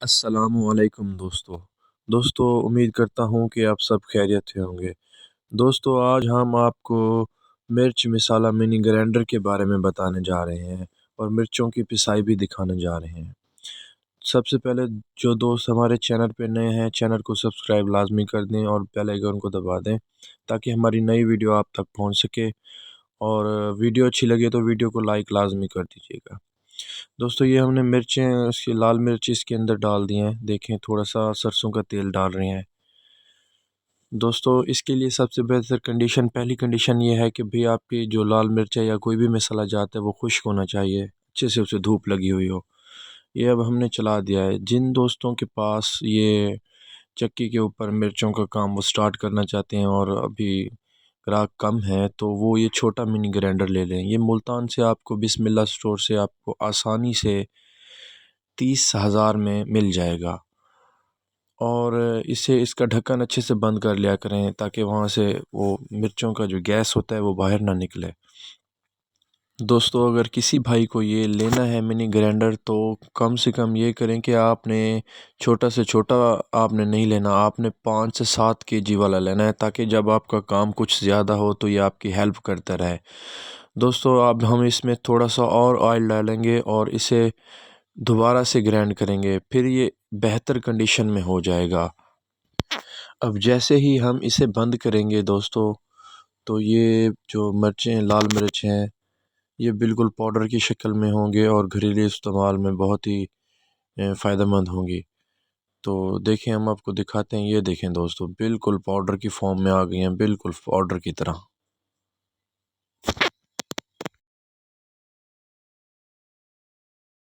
अस्सलामुअलैकुम दोस्तों उम्मीद करता हूँ कि आप सब खैरियत से होंगे। दोस्तों आज हम आपको मिर्च मसाला मिनी ग्राइंडर के बारे में बताने जा रहे हैं और मिर्चों की पिसाई भी दिखाने जा रहे हैं। सबसे पहले जो दोस्त हमारे चैनल पे नए हैं चैनल को सब्सक्राइब लाजमी कर दें और बेल आइकन को दबा दें ताकि हमारी नई वीडियो आप तक पहुँच सके। और वीडियो अच्छी लगे तो वीडियो को लाइक लाजमी कर दीजिएगा। दोस्तों ये हमने मिर्चें इसकी लाल मिर्च इसके अंदर डाल दी हैं। देखें थोड़ा सा सरसों का तेल डाल रहे हैं। दोस्तों इसके लिए सबसे बेहतर कंडीशन पहली कंडीशन ये है कि भाई आपकी जो लाल मिर्च है या कोई भी मसाला जाता है वो खुश्क होना चाहिए, अच्छे से उसे धूप लगी हुई हो। ये अब हमने चला दिया है। जिन दोस्तों के पास ये चक्की के ऊपर मिर्चों का काम वो स्टार्ट करना चाहते हैं और अभी ग्राहक कम है तो वो ये छोटा मिनी ग्राइंडर ले लें। ये मुल्तान से आपको बिस्मिल्लाह स्टोर से आपको आसानी से 30,000 में मिल जाएगा। और इसे इसका ढक्कन अच्छे से बंद कर लिया करें ताकि वहाँ से वो मिर्चों का जो गैस होता है वो बाहर ना निकले। दोस्तों अगर किसी भाई को ये लेना है मिनी ग्राइंडर तो कम से कम ये करें कि आपने छोटा से छोटा आपने नहीं लेना, आपने 5 से 7 केजी वाला लेना है ताकि जब आपका काम कुछ ज़्यादा हो तो ये आपकी हेल्प करता रहे। दोस्तों अब हम इसमें थोड़ा सा और ऑयल डालेंगे और इसे दोबारा से ग्राइंड करेंगे, फिर ये बेहतर कंडीशन में हो जाएगा। अब जैसे ही हम इसे बंद करेंगे दोस्तों तो ये जो मिर्चें लाल मिर्च हैं ये बिल्कुल पाउडर की शक्ल में होंगे और घरेलू इस्तेमाल में बहुत ही फ़ायदेमंद होंगी। तो देखें हम आपको दिखाते हैं। ये देखें दोस्तों बिल्कुल पाउडर की फॉर्म में आ गई हैं, बिल्कुल पाउडर की तरह।